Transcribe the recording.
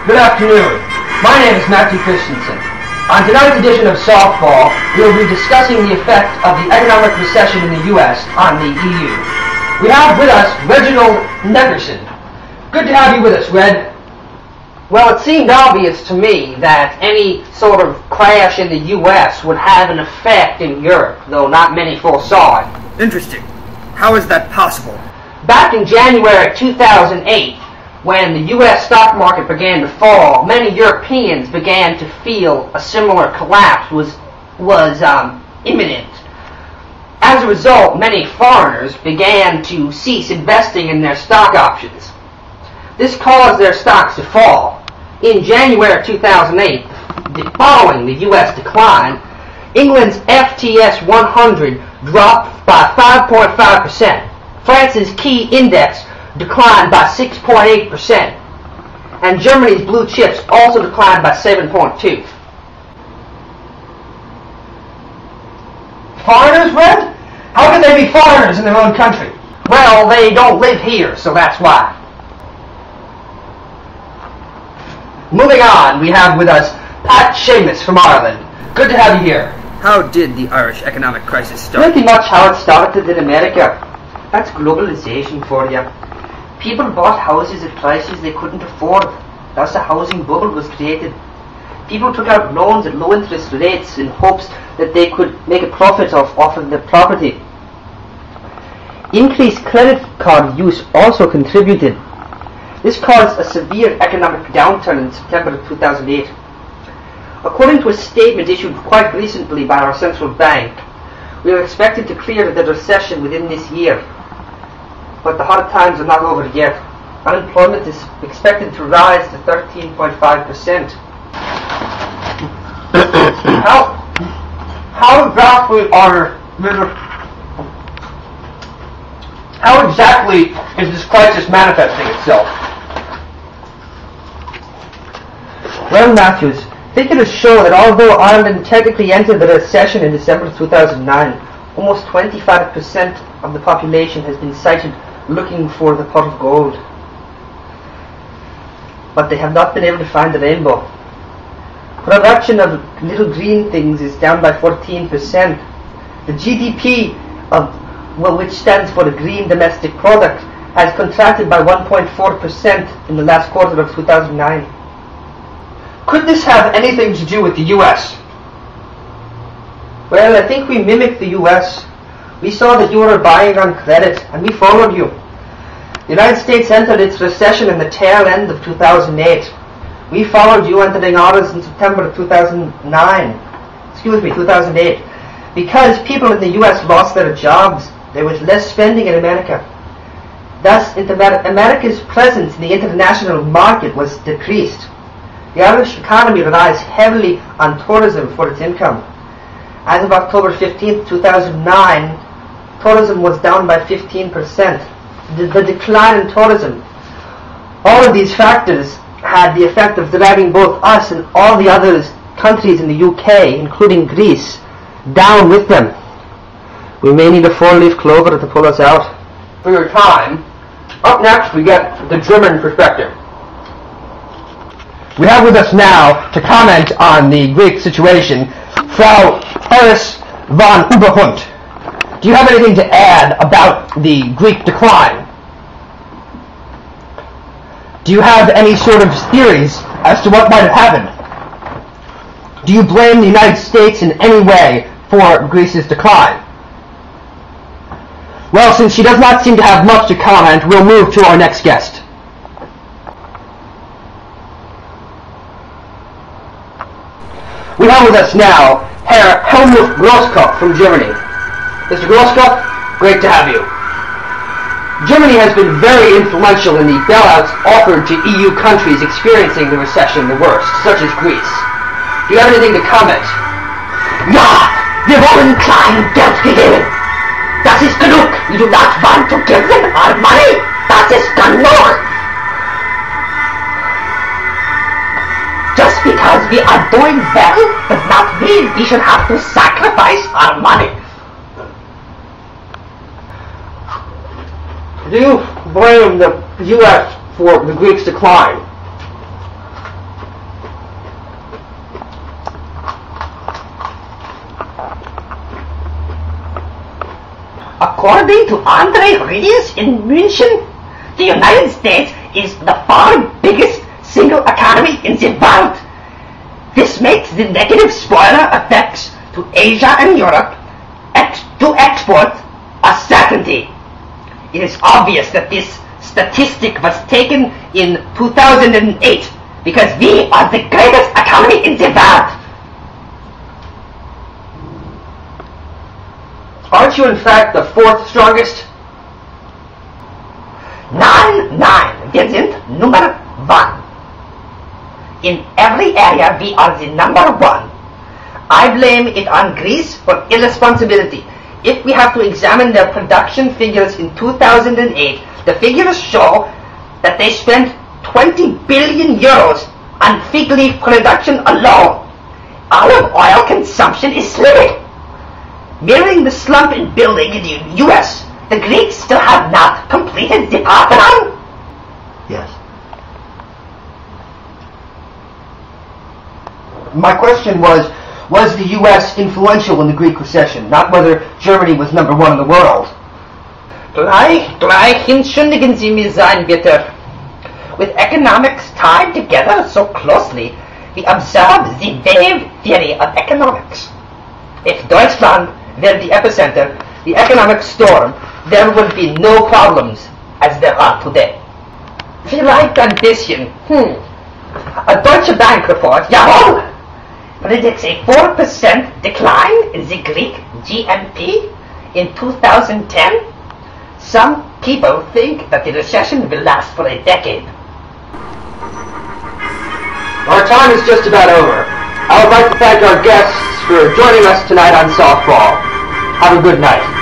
Good afternoon. My name is Matthew Christianson. On tonight's edition of Softball, we will be discussing the effect of the economic recession in the U.S. on the EU. We have with us Reginald Neckerson. Good to have you with us, Red. Well, it seemed obvious to me that any sort of crash in the U.S. would have an effect in Europe, though not many foresaw it. Interesting. How is that possible? Back in January 2008, when the U.S. stock market began to fall, many Europeans began to feel a similar collapse was imminent. As a result, many foreigners began to cease investing in their stock options. This caused their stocks to fall. In January 2008, following the U.S. decline, England's FTSE 100 dropped by 5.5%. France's key index declined by 6.8%, and Germany's blue chips also declined by 7.2%. Foreigners, Red? How can they be foreigners in their own country? Well, they don't live here, so that's why. Moving on, we have with us Pat Seamus from Ireland. Good to have you here. How did the Irish economic crisis start? Pretty much how it started in America. That's globalization for you. People bought houses at prices they couldn't afford. Thus a housing bubble was created. People took out loans at low interest rates in hopes that they could make a profit off of the property. Increased credit card use also contributed. This caused a severe economic downturn in September of 2008. According to a statement issued quite recently by our central bank, we are expected to clear the recession within this year. But the hard times are not over yet. Unemployment is expected to rise to 13.5%. How exactly is this crisis manifesting itself? Well, Matthews, figures show that although Ireland technically entered the recession in December 2009, almost 25% of the population has been cited looking for the pot of gold. But they have not been able to find the rainbow. Production of little green things is down by 14%. The GDP, which stands for the Green Domestic Product, has contracted by 1.4% in the last quarter of 2009. Could this have anything to do with the U.S.? Well, I think we mimicked the U.S. We saw that you were buying on credit, and we followed you. The United States entered its recession in the tail end of 2008. We followed you, entering ours in September of 2008. Because people in the U.S. lost their jobs, there was less spending in America. Thus, America's presence in the international market was decreased. The Irish economy relies heavily on tourism for its income. As of October 15, 2009, tourism was down by 15%. The decline in tourism. All of these factors had the effect of dragging both us and all the other countries in the UK, including Greece, down with them. We may need a four-leaf clover to pull us out. For your time, up next we get the German perspective. We have with us now to comment on the Greek situation, Frau Iris von Überhund. Do you have anything to add about the Greek decline? Do you have any sort of theories as to what might have happened? Do you blame the United States in any way for Greece's decline? Well, since she does not seem to have much to comment, we'll move to our next guest. We have with us now Herr Helmut Grosskopf from Germany. Mr. Grosskopf, great to have you. Germany has been very influential in the bailouts offered to EU countries experiencing the recession the worst, such as Greece. Do you have anything to comment? Ja, wir wollen klein Geld gegeben. Das ist genug. We do not want to give them our money. Das ist genug. Just because we are doing well does not mean we should have to sacrifice our money. Do you blame the U.S. for the Greeks' decline? According to Andre Rius in München, the United States is the far biggest single economy in the world. This makes the negative spoiler effects to Asia and Europe to export a certainty. It is obvious that this statistic was taken in 2008 because we are the greatest economy in the world. Aren't you in fact the fourth strongest? Nein, wir sind Nummer 1. In every area we are the number 1. I blame it on Greece for irresponsibility. If we have to examine their production figures in 2008, the figures show that they spent 20 billion euros on fig leaf production alone. Olive oil consumption is slipping. Mirroring the slump in building in the US, the Greeks still have not completed the Parthenon. Yes. My question was the U.S. influential in the Greek recession, not whether Germany was number 1 in the world? Gleich entschuldigen Sie mich sein, bitte. With economics tied together so closely, we observe the wave theory of economics. If Deutschland were the epicenter, the economic storm, there would be no problems as there are today. Vielleicht ein bisschen. A Deutsche Bank report, jawohl, predicts a 4% decline in the Greek GNP in 2010. Some people think that the recession will last for a decade. Our time is just about over. I would like to thank our guests for joining us tonight on Softball. Have a good night.